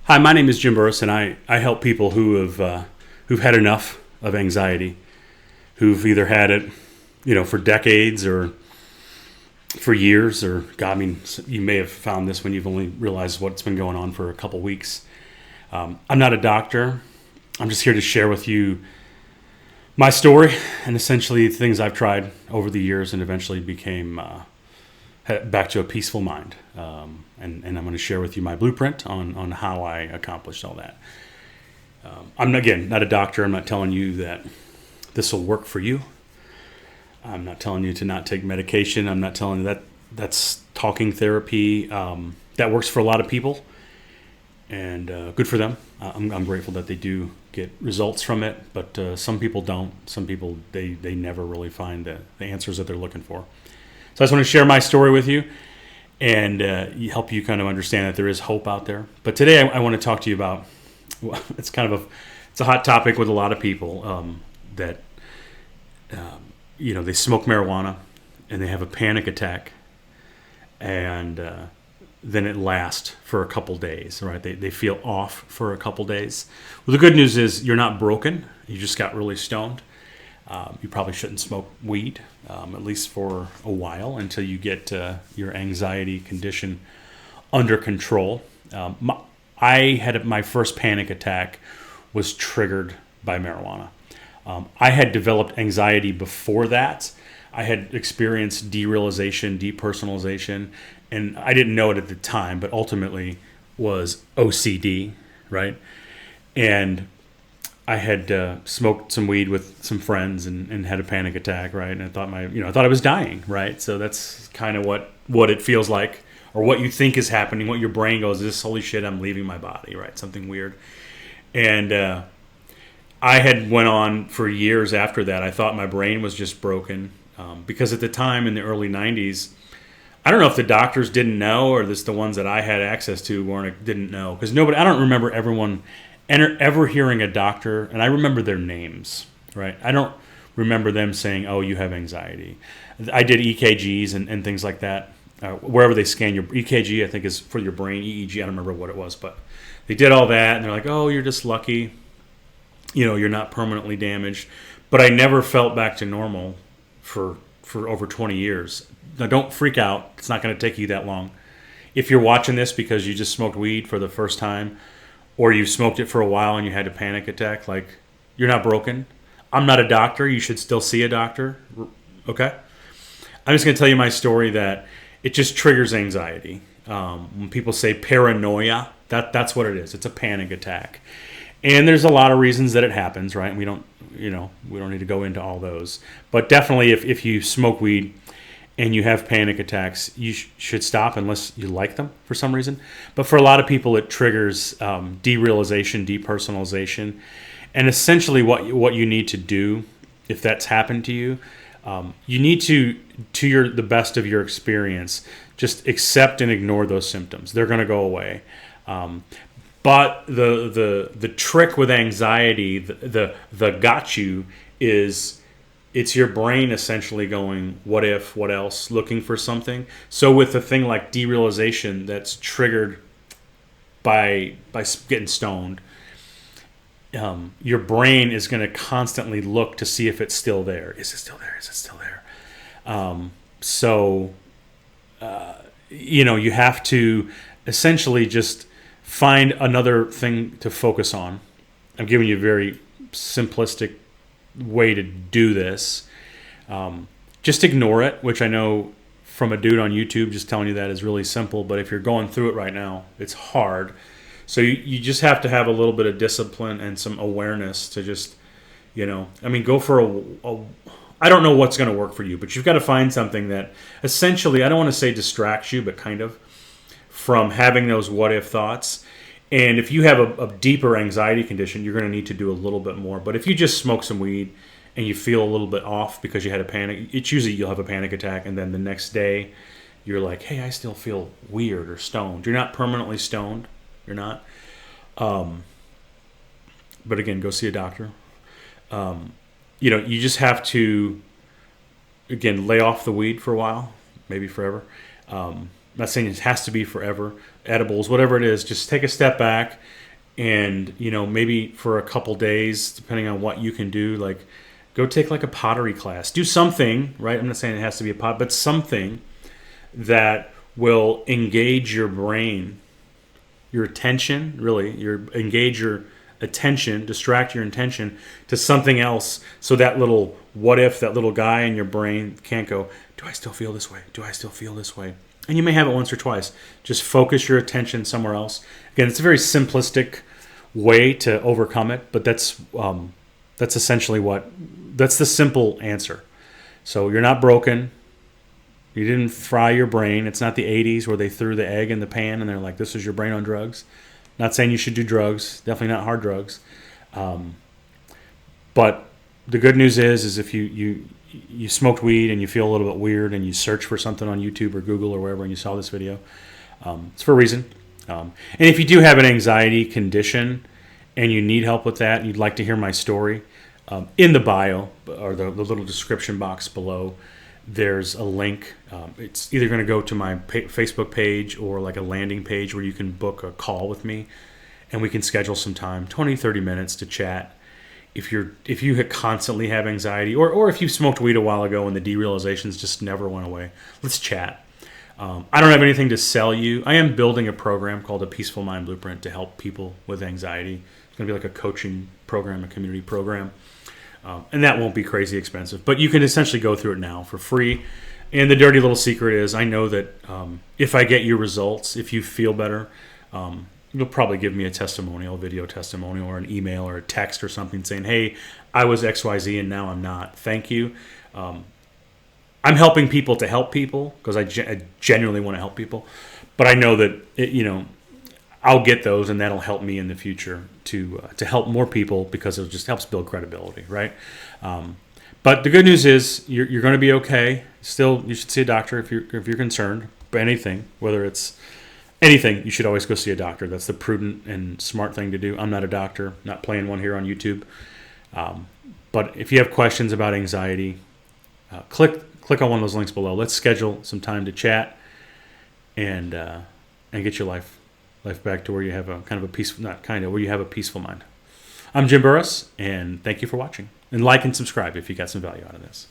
Hi, my name is Jim Burris, and I help people who've had enough of anxiety, who've either had it, for decades or for years, or God, I mean, you may have found this when you've only realized what's been going on for a couple weeks. I'm not a doctor. I'm just here to share with you my story and essentially things I've tried over the years and eventually became back to a peaceful mind. And I'm going to share with you my blueprint on how I accomplished all that. I'm, again, not a doctor. I'm not telling you that this will work for you. I'm not telling you to not take medication. I'm not telling you that that's talking therapy. That works for a lot of people, and good for them. I'm grateful that they do get results from it, but some people don't. Some people, they never really find the answers that they're looking for. So I just want to share my story with you and help you kind of understand that there is hope out there. But today I want to talk to you about, well, it's a hot topic with a lot of people that they smoke marijuana and they have a panic attack, and then it lasts for a couple days, right? They feel off for a couple days. Well, the good news is you're not broken. You just got really stoned. You probably shouldn't smoke weed, at least for a while, until you get your anxiety condition under control. I had my first panic attack was triggered by marijuana. I had developed anxiety before that. I had experienced derealization, depersonalization, and I didn't know it at the time, but ultimately was OCD, right? And I had smoked some weed with some friends and had a panic attack, right? And I thought I thought I was dying, right? So that's kind of what it feels like, or what you think is happening, what your brain goes, this, holy shit, I'm leaving my body, right? Something weird. And I had went on for years after that. I thought my brain was just broken because at the time in the early 90s, I don't know if the doctors didn't know or the ones that I had access to didn't know, because I don't remember everyone ever hearing a doctor, and I remember their names, right? I don't remember them saying, oh, you have anxiety. I did EKGs and things like that. Wherever they scan your EKG, I think is for your brain. EEG, I don't remember what it was, but they did all that, and they're like, oh, you're just lucky. You're not permanently damaged. But I never felt back to normal for over 20 years. Now, don't freak out. It's not going to take you that long. If you're watching this because you just smoked weed for the first time, or you smoked it for a while and you had a panic attack, like, you're not broken. I'm not a doctor. You should still see a doctor. Okay? I'm just going to tell you my story that it just triggers anxiety. When people say paranoia, that's what it is. It's a panic attack. And there's a lot of reasons that it happens, right? We don't need to go into all those. But definitely if you smoke weed and you have panic attacks, you should stop unless you like them for some reason. But for a lot of people, it triggers derealization, depersonalization. And essentially what you need to do, if that's happened to you, you need to the best of your experience, just accept and ignore those symptoms. They're going to go away. But the trick with anxiety, the got you, is it's your brain essentially going, what if, what else, looking for something. So with a thing like derealization that's triggered by getting stoned, your brain is going to constantly look to see if it's still there. Is it still there? Is it still there? You have to essentially just find another thing to focus on. I'm giving you a very simplistic way to do this. Just ignore it, which I know from a dude on YouTube just telling you that is really simple, but if you're going through it right now, it's hard. So you just have to have a little bit of discipline and some awareness to just, go for I don't know what's going to work for you, but you've got to find something that essentially, I don't want to say distracts you, but kind of, from having those what if thoughts. And if you have a deeper anxiety condition, you're going to need to do a little bit more. But if you just smoke some weed and you feel a little bit off because you had a panic, it's usually you'll have a panic attack, and then the next day you're like, hey, I still feel weird or stoned. You're not permanently stoned. You're not. But again, go see a doctor. You just have to, again, lay off the weed for a while, maybe forever. not saying it has to be forever. Edibles, whatever it is, just take a step back, and maybe for a couple days, depending on what you can do, like go take like a pottery class, do something, right? I'm not saying it has to be a pot, but something that will engage your brain, your attention, really, engage your attention, distract your attention to something else, so that little what if, that little guy in your brain can't go, do I still feel this way? Do I still feel this way? And you may have it once or twice. Just focus your attention somewhere else. Again, it's a very simplistic way to overcome it, but that's essentially that's the simple answer. So you're not broken. You didn't fry your brain. It's not the 80s where they threw the egg in the pan and they're like, this is your brain on drugs. Not saying you should do drugs. Definitely not hard drugs. But the good news is if you smoked weed and you feel a little bit weird and you search for something on YouTube or Google or wherever and you saw this video, it's for a reason. And if you do have an anxiety condition and you need help with that and you'd like to hear my story, in the bio or the little description box below, there's a link. It's either going to go to my Facebook page or like a landing page where you can book a call with me and we can schedule some time, 20, 30 minutes to chat. If you constantly have anxiety or if you smoked weed a while ago and the derealizations just never went away, let's chat. I don't have anything to sell you. I am building a program called a Peaceful Mind Blueprint to help people with anxiety. It's going to be like a coaching program, a community program. And that won't be crazy expensive. But you can essentially go through it now for free. And the dirty little secret is I know that if I get you results, if you feel better, you'll probably give me a testimonial, video testimonial, or an email or a text or something saying, hey, I was XYZ and now I'm not. Thank you. I'm helping people to help people because I genuinely want to help people. But I know that, I'll get those, and that'll help me in the future to help more people because it just helps build credibility, right? But the good news is you're going to be okay. Still, you should see a doctor if you're concerned about anything, whether it's anything. You should always go see a doctor. That's the prudent and smart thing to do. I'm not a doctor, not playing one here on YouTube. But if you have questions about anxiety, click on one of those links below. Let's schedule some time to chat and get your life back to where you have a kind of a peaceful, where you have a peaceful mind. I'm Jim Burris, and thank you for watching. And like and subscribe if you got some value out of this.